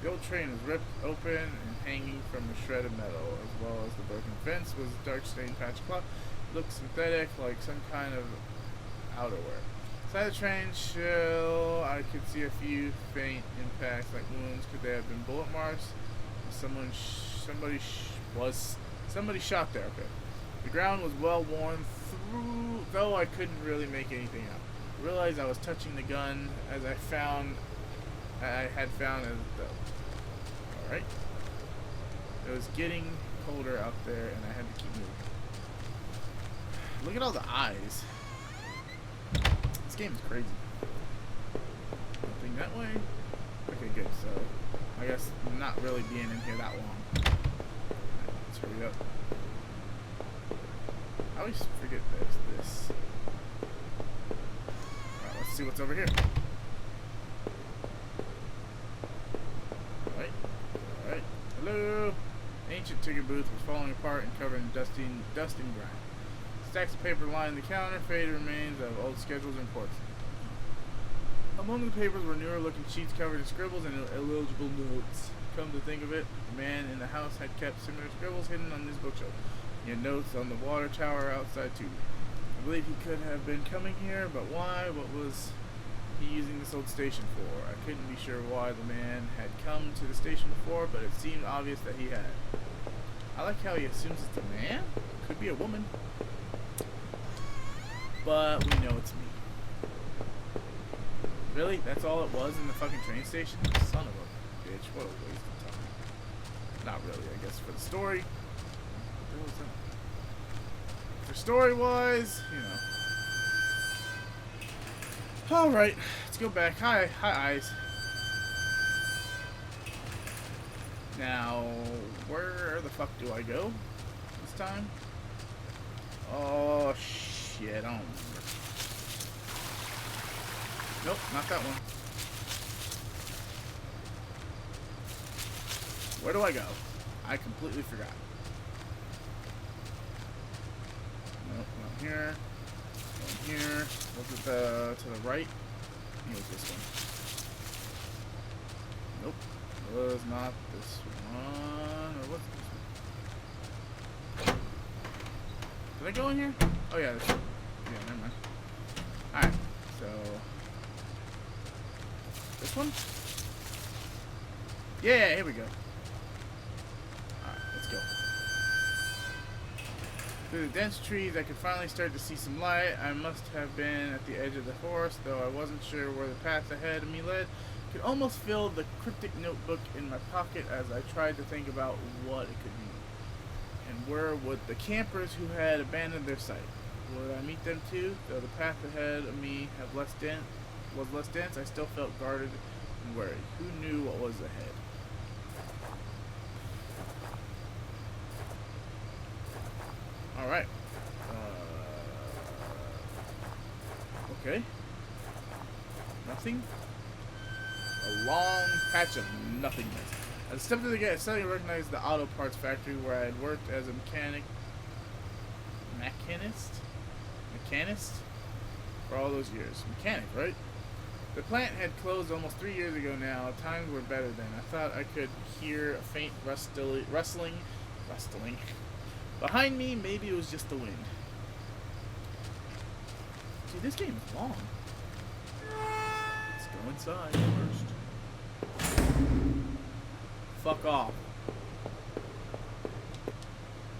The old train was ripped open and hanging from a shred of metal, as well as the broken fence was a dark stained patch of cloth. It looked synthetic, like some kind of outerwear. Inside the train shell, I could see a few faint impacts, like wounds. Could they have been bullet marks? Somebody shot there. Okay. The ground was well worn through, though I couldn't really make anything out. I realized I was touching the gun as I had found as though. Alright. It was getting colder out there and I had to keep moving. Look at all the eyes. This game is crazy. Nothing that way. Okay, good. So, I guess not really being in here that long. Right, let's hurry up. I always forget there's this. Alright, let's see what's over here. Alright. Hello! The ancient ticket booth was falling apart and covered in dust and grime. Stacks of paper lined the counter, faded remains of old schedules and reports. Among the papers were newer looking sheets covered in scribbles and illegible notes. Come to think of it, the man in the house had kept similar scribbles hidden on his bookshelf. He had notes on the water tower outside too. I believe he could have been coming here, but why? What was he using this old station for? I couldn't be sure why the man had come to the station before, but it seemed obvious that he had. I like how he assumes it's a man. Could be a woman. But we know it's me. Really? That's all it was in the fucking train station? Son of a bitch. What a waste of time. Not really, I guess, for the story. For story-wise, you know. Alright, let's go back. Hi, eyes. Now, where the fuck do I go this time? Oh, shit, I don't remember. Nope, not that one. Where do I go? I completely forgot. Nope, not here. Going here. Look at to the right. I think it was this one. Nope. It was not this one. Or what's this one? Did I go in here? Oh yeah, this one. Yeah, never mind. Alright, so this one? Yeah, here we go. Alright, let's go. Through the dense trees, I could finally start to see some light. I must have been at the edge of the forest, though I wasn't sure where the path ahead of me led. I could almost feel the cryptic notebook in my pocket as I tried to think about what it could mean. And where would the campers who had abandoned their site? Would I meet them too? Though the path ahead of me was less dense, I still felt guarded and worried. Who knew what was ahead? Alright. Okay. Nothing. A long patch of nothingness. I stepped to the gate. I suddenly recognized the auto parts factory where I had worked as a mechanist for all those years. Mechanic, right? The plant had closed almost 3 years ago now. Times were better then. I thought I could hear a faint rustling. Behind me, maybe it was just the wind. Dude, this game is long. Let's go inside first. Fuck off.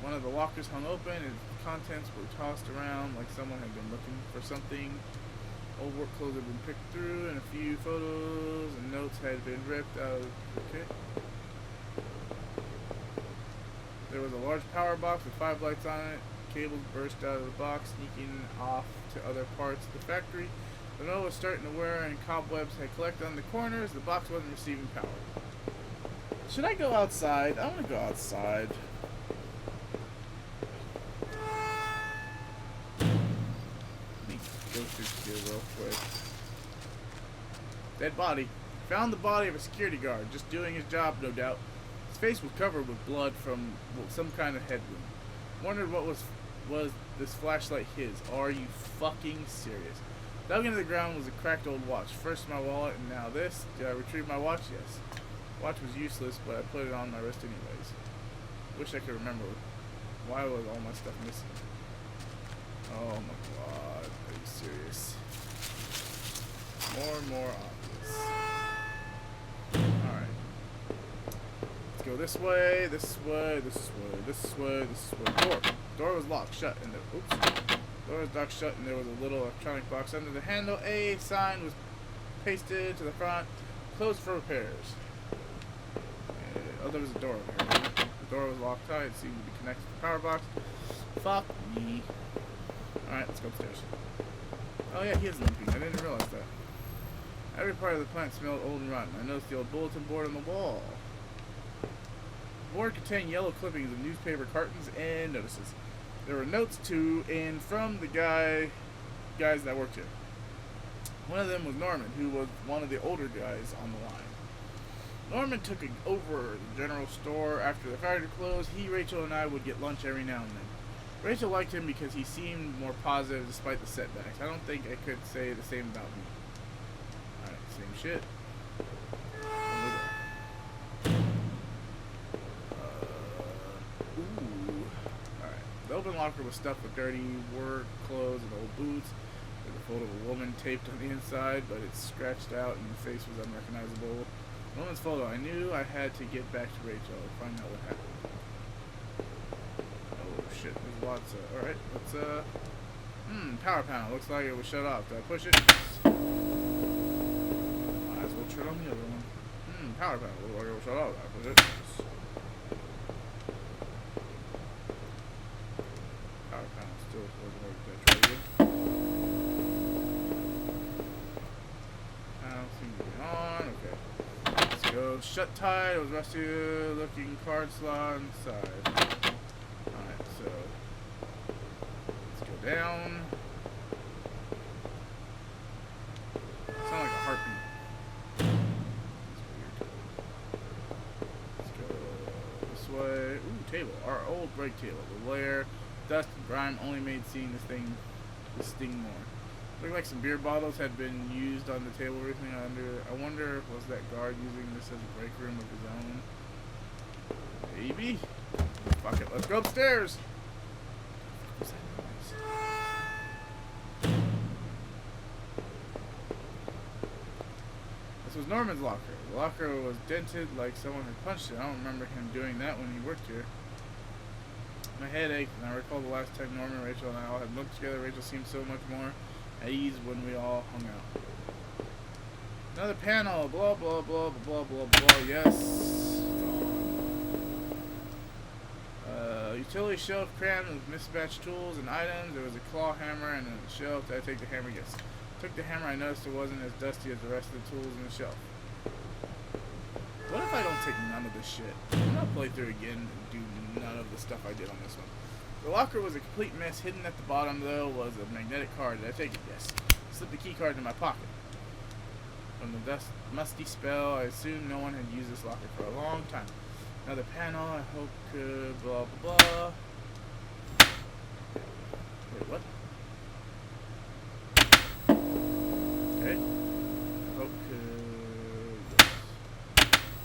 One of the lockers hung open and contents were tossed around like someone had been looking for something. Old work clothes had been picked through and a few photos and notes had been ripped out of the kit. There was a large power box with 5 lights on it. Cables burst out of the box, sneaking off to other parts of the factory. The metal was starting to wear and cobwebs had collected on the corners. The box wasn't receiving power. Should I go outside? I want to go outside. Let me go through here real quick. Dead body. Found the body of a security guard, just doing his job, no doubt. His face was covered with blood from some kind of head wound. Wondered what was this flashlight his. Are you fucking serious? Dug into the ground was a cracked old watch. First my wallet and now this. Did I retrieve my watch? Yes. Watch was useless, but I put it on my wrist anyways. Wish I could remember why was all my stuff missing. Oh my god, are you serious? More and more obvious. Alright. Let's go this way, this way, this way, this way, this way. Door was locked shut and door was locked shut and there was a little electronic box under the handle. A sign was pasted to the front. Closed for repairs. Oh, there was a door over here. The door was locked tight. It seemed to be connected to the power box. Fuck me. Alright, let's go upstairs. Oh yeah, he is limping. I didn't realize that. Every part of the plant smelled old and rotten. I noticed the old bulletin board on the wall. The board contained yellow clippings of newspaper cartons and notices. There were notes to and from the guys that worked here. One of them was Norman, who was one of the older guys on the line. Norman took over the general store after the factory closed. He, Rachel, and I would get lunch every now and then. Rachel liked him because he seemed more positive despite the setbacks. I don't think I could say the same about me. Alright, same shit. Ooh. Alright. The open locker was stuffed with dirty work clothes and old boots. There was a photo of a woman taped on the inside, but it's scratched out and the face was unrecognizable. The woman's photo. I knew I had to get back to Rachel and find out what happened. Oh shit, there's lots of... Alright, let's power panel. Looks like it was shut off. Did I push it? Might as well turn on the other one. Power panel. Looks like it was shut off. Did I push it? Power panel still wasn't working. Did I try again? Panel seems to be on. Okay. Go shut tight. It was rusty looking card slot inside. Alright, so let's go down. Sound like a heartbeat. That's weird. Let's go this way. Ooh, table. Our old break table. The layer, dust and grime only made seeing this thing sting more. Looked like some beer bottles had been used on the table recently. I wonder, was that guard using this as a break room of his own? Maybe. Fuck it, let's go upstairs. This was Norman's locker. The locker was dented like someone had punched it. I don't remember him doing that when he worked here. My head ached, and I recall the last time Norman, Rachel, and I all had looked together. Rachel seemed so much more at ease when we all hung out. Another panel, blah blah blah blah blah blah. Yes. Utility shelf crammed with mismatched tools and items. There was a claw hammer and a shelf. Did I take the hammer? Yes. Took the hammer. I noticed it wasn't as dusty as the rest of the tools in the shelf. What if I don't take none of this shit? I'm gonna play through again and do none of the stuff I did on this one. The locker was a complete mess. Hidden at the bottom, though, was a magnetic card. Did I take it? Yes. Slipped the key card in my pocket. From the musty spell, I assumed no one had used this locker for a long time. Another panel, I hope could blah blah blah. Wait, what? Okay. I hope could...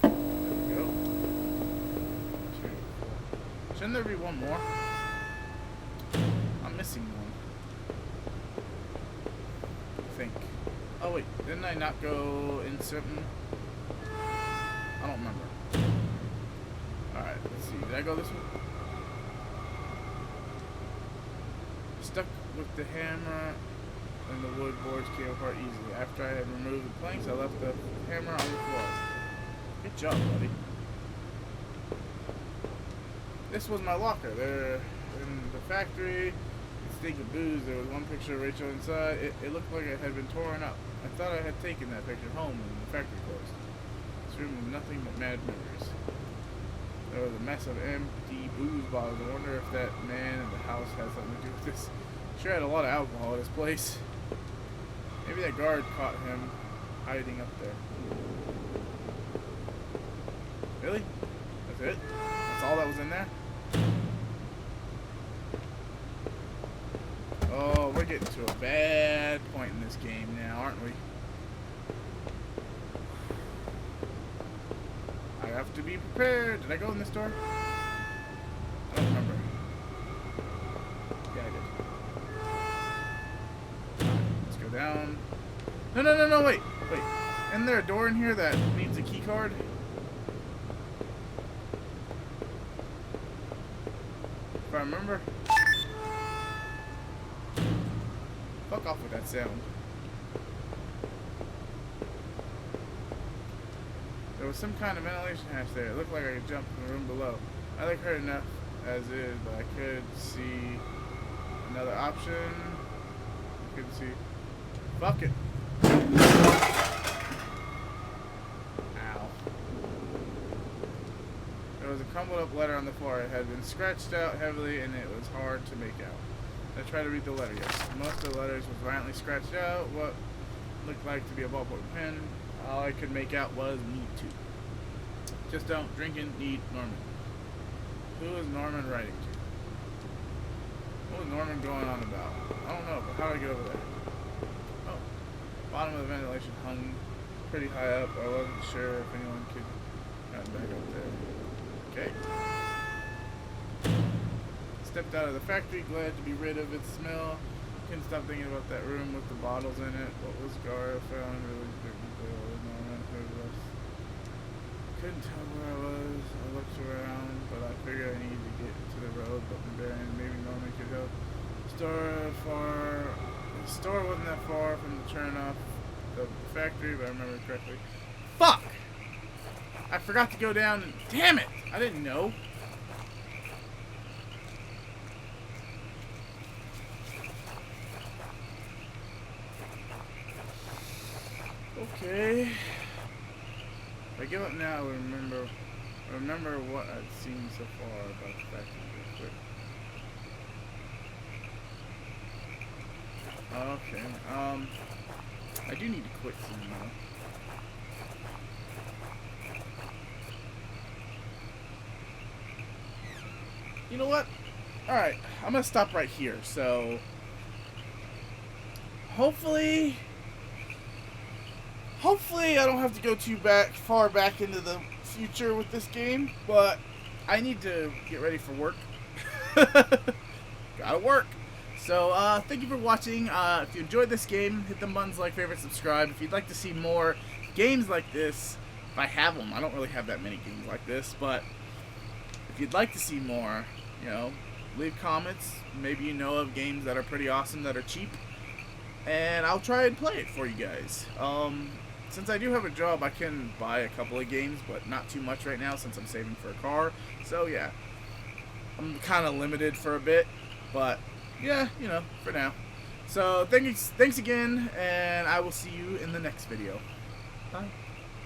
There we go. 2, 4. Shouldn't there be one more? I'm missing one. I think. Oh wait, didn't I not go in certain? I don't remember. Alright, let's see. Did I go this way? Stuck with the hammer and the wood boards came apart easily. After I had removed the planks, I left the hammer on the floor. Good job, buddy. This was my locker. There in the factory. Stink of booze. There was one picture of Rachel inside. It looked like it had been torn up. I thought I had taken that picture home when the factory closed. This room was nothing but mad memories. There was a mess of empty booze bottles. I wonder if that man in the house has something to do with this. Sure had a lot of alcohol at his place. Maybe that guard caught him hiding up there. Really? That's it? That's all that was in there? Oh, we're getting to a bad point in this game now, aren't we? have to be prepared. Did I go in this door? I don't remember. Yeah, I did. Let's go down. No, wait. Isn't there a door in here that needs a key card? If I remember. Fuck off with that sound. There was some kind of ventilation hatch there. It looked like I could jump in the room below. I like her enough as is, but I could see another option. I couldn't see. Fuck it. Ow. There was a crumbled up letter on the floor. It had been scratched out heavily and it was hard to make out. I tried to read the letter, yes. Most of the letters was violently scratched out. What looked like to be a ballpoint pen. All I could make out was need to. Just don't drinking, need Norman. Who is Norman writing to? What was Norman going on about? I don't know, but how do I get over there? Oh. Bottom of the ventilation hung pretty high up. I wasn't sure if anyone could get back up there. Okay. Stepped out of the factory, glad to be rid of its smell. Couldn't stop thinking about that room with the bottles in it. What was Gara found? Really couldn't tell where I was. I looked around, but I figured I needed to get to the road, but maybe Norman could help. The store wasn't that far from the turn off the factory, if I remember correctly. Fuck! I forgot to go down and damn it! I didn't know. Okay. If I give up now, I remember what I'd seen so far about the factory real quick. Okay. I do need to quit soon though. You know what? Alright, I'm gonna stop right here, so hopefully I don't have to go too far back into the future with this game, but I need to get ready for work. Gotta work. So, thank you for watching. If you enjoyed this game, hit the buttons like, favorite, subscribe. If you'd like to see more games like this, if I have them, I don't really have that many games like this, but if you'd like to see more, you know, leave comments. Maybe you know of games that are pretty awesome that are cheap, and I'll try and play it for you guys. Since I do have a job, I can buy a couple of games, but not too much right now since I'm saving for a car. So yeah, I'm kind of limited for a bit, but yeah, you know, for now. So thanks again, and I will see you in the next video. Bye.